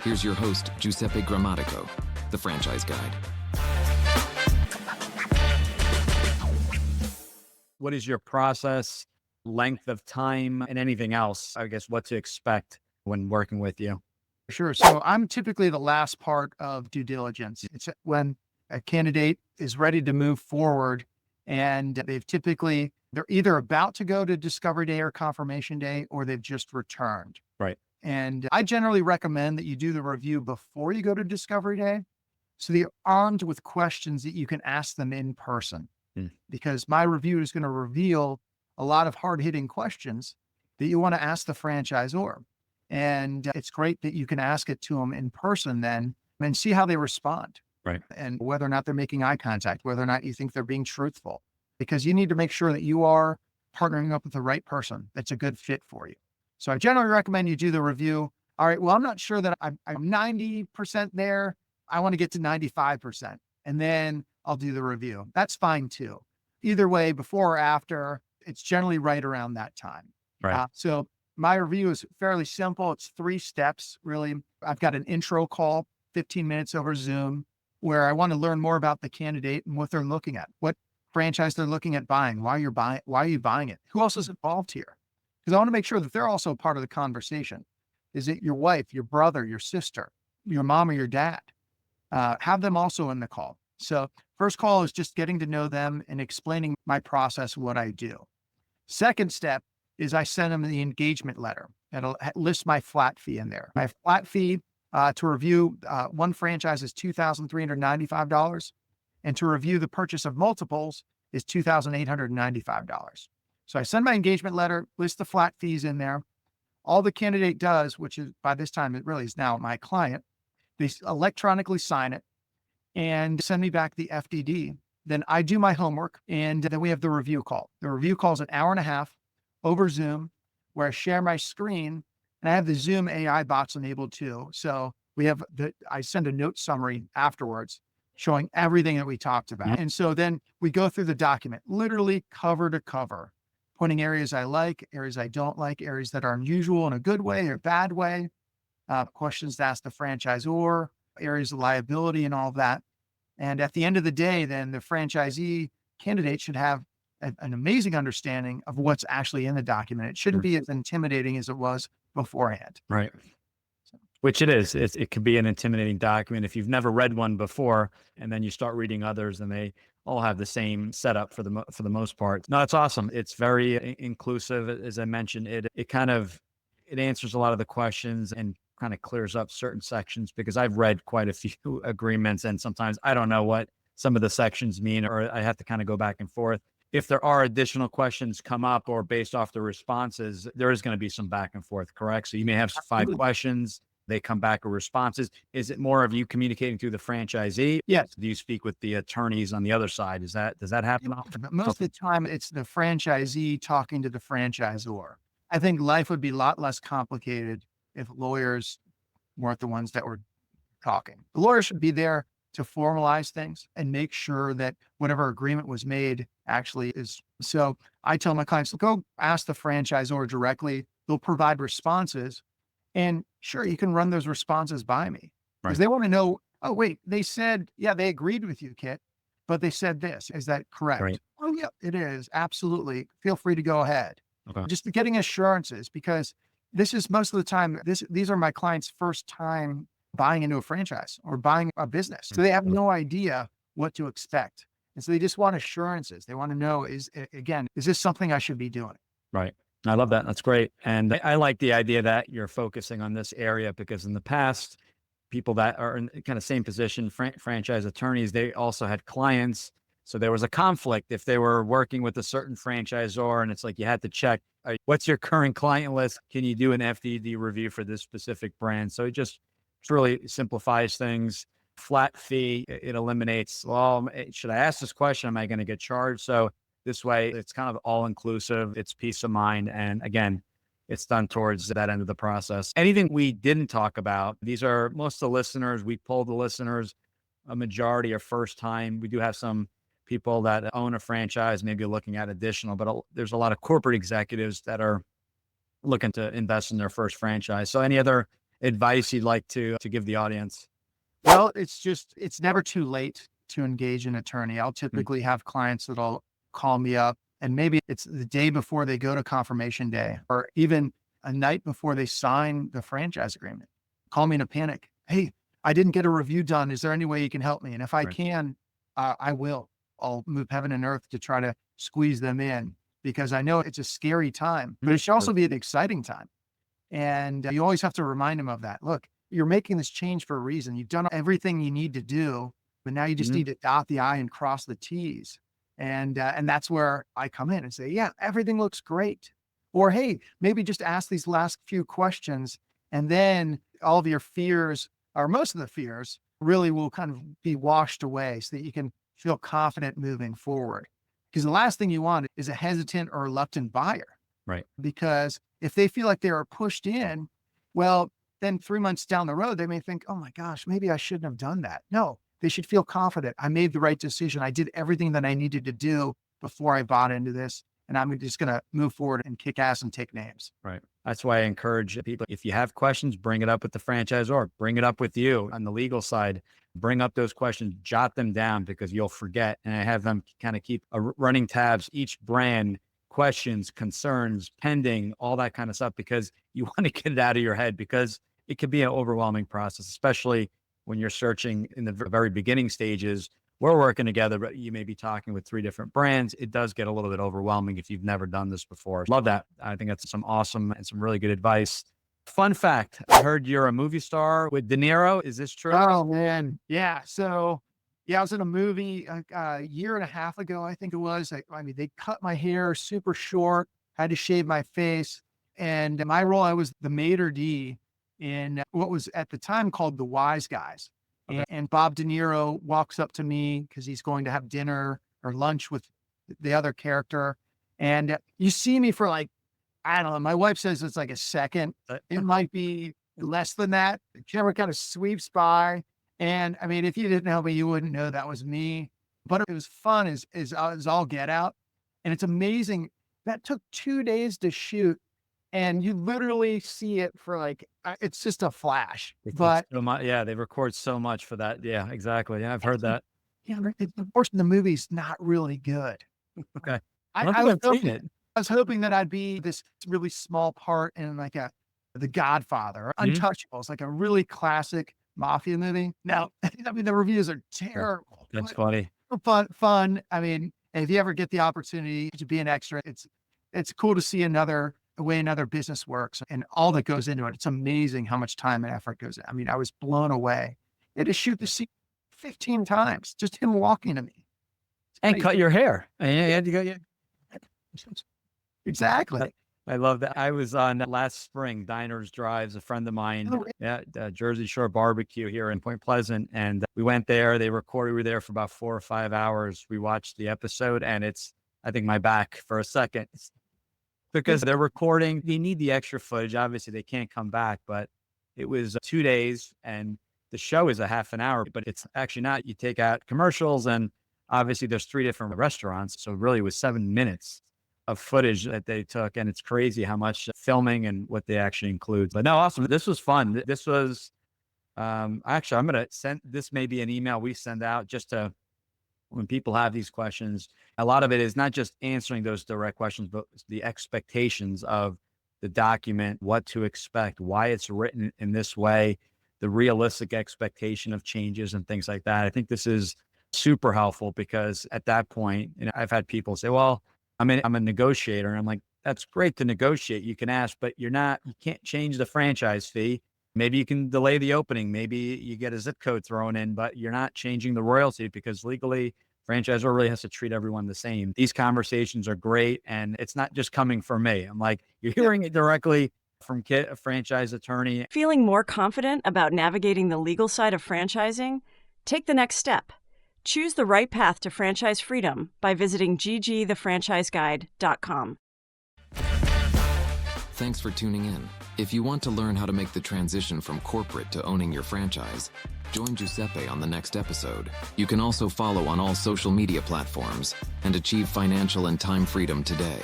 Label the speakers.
Speaker 1: Here's your host, Giuseppe Grammatico, the franchise guide.
Speaker 2: What is your process, length of time, and anything else? I guess what to expect when working with you.
Speaker 3: Sure. So I'm typically the last part of due diligence. It's when a candidate is ready to move forward and they're either about to go to discovery day or confirmation day, or they've just returned.
Speaker 2: Right.
Speaker 3: And I generally recommend that you do the review before you go to discovery day, so that you're armed with questions that you can ask them in person. Because my review is going to reveal a lot of hard-hitting questions that you want to ask the franchisor. And it's great that you can ask it to them in person then and see how they respond.
Speaker 2: Right.
Speaker 3: And whether or not they're making eye contact, whether or not you think they're being truthful, because you need to make sure that you are partnering up with the right person that's a good fit for you. So I generally recommend you do the review. All right, well, I'm not sure that I'm 90% there. I want to get to 95%, and then I'll do the review. That's fine too. Either way, before or after, it's generally right around that time.
Speaker 2: Right.
Speaker 3: So my review is fairly simple. It's 3 steps, really. I've got an intro call, 15 minutes over Zoom, where I want to learn more about the candidate and what they're looking at, what franchise they're looking at buying, why are you buying it? Who else is involved here? Because I want to make sure that they're also part of the conversation. Is it your wife, your brother, your sister, your mom, or your dad? Have them also in the call. So first call is just getting to know them and explaining my process, what I do. Second step is I send them the engagement letter. It'll list my flat fee in there. My flat fee to review one franchise is $2,395. And to review the purchase of multiples is $2,895. So I send my engagement letter, list the flat fees in there. All the candidate does, which is by this time, it really is now my client, they electronically sign it and send me back the FDD. Then I do my homework, and then we have the review call. The review call is an hour and a half over Zoom, where I share my screen, and I have the Zoom AI bots enabled too. So I send a note summary afterwards showing everything that we talked about. And so then we go through the document, literally cover to cover, pointing areas I like, areas I don't like, areas that are unusual in a good way or bad way, questions to ask the franchisor, areas of liability and all of that. And at the end of the day, then the franchisee candidate should have an amazing understanding of what's actually in the document. It shouldn't be as intimidating as it was beforehand.
Speaker 2: Right. Which it is. It could be an intimidating document if you've never read one before, and then you start reading others, and they all have the same setup for the most part. No, it's awesome. It's very inclusive, as I mentioned. It answers a lot of the questions and kind of clears up certain sections, because I've read quite a few agreements, and sometimes I don't know what some of the sections mean, or I have to kind of go back and forth. If there are additional questions come up or based off the responses, there is going to be some back and forth, correct? So you may have 5 questions. They come back with responses. Is it more of you communicating through the franchisee?
Speaker 3: Yes.
Speaker 2: Do you speak with the attorneys on the other side? Does that happen often?
Speaker 3: Most of the time, it's the franchisee talking to the franchisor. I think life would be a lot less complicated if lawyers weren't the ones that were talking. The lawyer should be there to formalize things and make sure that whatever agreement was made actually is. So I tell my clients, go ask the franchisor directly. They'll provide responses. And sure, you can run those responses by me, because they want to know, oh, wait, they said, yeah, they agreed with you, Kit, but they said this. Is that correct?
Speaker 2: Right.
Speaker 3: Oh, yeah, it is. Absolutely. Feel free to go ahead.
Speaker 2: Okay.
Speaker 3: Just getting assurances, because this is most of the time, these are my clients' first time buying into a franchise or buying a business. So they have no idea what to expect. And so they just want assurances. They want to know, is this something I should be doing?
Speaker 2: Right. I love that. That's great. And I like the idea that you're focusing on this area, because in the past, people that are in kind of same position, franchise attorneys, they also had clients. So there was a conflict if they were working with a certain franchisor, and it's like you had to check, what's your current client list? Can you do an FDD review for this specific brand? So it really simplifies things. Flat fee, it eliminates, well, should I ask this question? Am I going to get charged? So this way, it's kind of all inclusive. It's peace of mind. And again, it's done towards that end of the process. Anything we didn't talk about, these are most of the listeners. We polled the listeners. A majority are first time. We do have some people that own a franchise, maybe looking at additional, but there's a lot of corporate executives that are looking to invest in their first franchise. So any other advice you'd like to give the audience?
Speaker 3: Well, it's never too late to engage an attorney. I'll
Speaker 2: Mm.
Speaker 3: typically have clients that'll call me up, and maybe it's the day before they go to confirmation day, or even a night before they sign the franchise agreement. Call me in a panic. Hey, I didn't get a review done. Is there any way you can help me? And if I
Speaker 2: Right.
Speaker 3: can, I will. I'll move heaven and earth to try to squeeze them in, because I know it's a scary time, but it should also be an exciting time. And you always have to remind them of that. Look, you're making this change for a reason. You've done everything you need to do, but now you just
Speaker 2: Mhm.
Speaker 3: need to dot the I and cross the T's. And that's where I come in and say, yeah, everything looks great. Or, hey, maybe just ask these last few questions, and then all of your fears, or most of the fears, really will kind of be washed away so that you can feel confident moving forward. Because the last thing you want is a hesitant or reluctant buyer.
Speaker 2: Right.
Speaker 3: Because if they feel like they are pushed in, well, then 3 months down the road, they may think, oh my gosh, maybe I shouldn't have done that. No, they should feel confident. I made the right decision. I did everything that I needed to do before I bought into this. And I'm just going to move forward and kick ass and take names.
Speaker 2: Right. That's why I encourage people, if you have questions, bring it up with the franchisor, bring it up with you on the legal side, bring up those questions, jot them down, because you'll forget. And I have them kind of keep running tabs, each brand, questions, concerns, pending, all that kind of stuff, because you want to get it out of your head, because it could be an overwhelming process, especially when you're searching in the very beginning stages. We're working together, but you may be talking with 3 different brands. It does get a little bit overwhelming if you've never done this before. Love that. I think that's some awesome and some really good advice. Fun fact, I heard you're a movie star with De Niro. Is this true?
Speaker 3: Oh man. Yeah. So yeah, I was in a movie a year and a half ago, I think it was. I mean, they cut my hair super short, had to shave my face. And my role, I was the maitre d' in what was at the time called The Wise Guys.
Speaker 2: Okay.
Speaker 3: And Bob De Niro walks up to me because he's going to have dinner or lunch with the other character. And you see me for like, I don't know, my wife says it's like a second. It might be less than that. The camera kind of sweeps by. And I mean, if you didn't know me, you wouldn't know that was me. But it was fun as all get out. And it's amazing. That took 2 days to shoot. And you literally see it for like, it's just a flash. But
Speaker 2: Yeah, they record so much for that. Yeah, exactly. Yeah, I've heard that.
Speaker 3: yeah, unfortunately, the movie's not really good.
Speaker 2: Okay.
Speaker 3: I,
Speaker 2: I don't
Speaker 3: I
Speaker 2: think
Speaker 3: was
Speaker 2: I've seen
Speaker 3: hoping,
Speaker 2: it.
Speaker 3: I was hoping that I'd be this really small part in like The Godfather or
Speaker 2: Mhm.
Speaker 3: Untouchables, like a really classic mafia movie. Now, I mean, the reviews are terrible.
Speaker 2: That's
Speaker 3: but
Speaker 2: funny.
Speaker 3: fun. I mean, if you ever get the opportunity to be an extra, it's cool to see another way another business works and all that goes into it. It's amazing how much time and effort goes in. I mean, I was blown away. They had to shoot the scene 15 times, just him walking to me. It's
Speaker 2: And
Speaker 3: crazy.
Speaker 2: cut your hair. And you had to go, yeah.
Speaker 3: Exactly.
Speaker 2: I love that. I was on last spring, Diners Drives, a friend of mine,
Speaker 3: Oh,
Speaker 2: yeah, Jersey Shore Barbecue here in Point Pleasant. And we went there, they recorded, we were there for about 4 or 5 hours. We watched the episode, and I think my back for a second, because they're recording. You need the extra footage. Obviously they can't come back, but it was 2 days, and the show is a half an hour, but it's actually not. You take out commercials, and obviously there's 3 different restaurants. So really it was 7 minutes of footage that they took. And it's crazy how much filming and what they actually include. But no, awesome. This was fun. This was, actually, I'm going to send, this may be an email we send out just to, when people have these questions. A lot of it is not just answering those direct questions, but the expectations of the document, what to expect, why it's written in this way, the realistic expectation of changes and things like that. I think this is super helpful, because at that point, I've had people say, well, I'm a negotiator. And I'm like, that's great to negotiate. You can ask, but you can't change the franchise fee. Maybe you can delay the opening. Maybe you get a zip code thrown in, but you're not changing the royalty, because legally, franchisor really has to treat everyone the same. These conversations are great. And it's not just coming from me. I'm like, you're hearing it directly from Kit, a franchise attorney.
Speaker 4: Feeling more confident about navigating the legal side of franchising? Take the next step. Choose the right path to franchise freedom by visiting ggthefranchiseguide.com.
Speaker 1: Thanks for tuning in. If you want to learn how to make the transition from corporate to owning your franchise, join Giuseppe on the next episode. You can also follow on all social media platforms and achieve financial and time freedom today.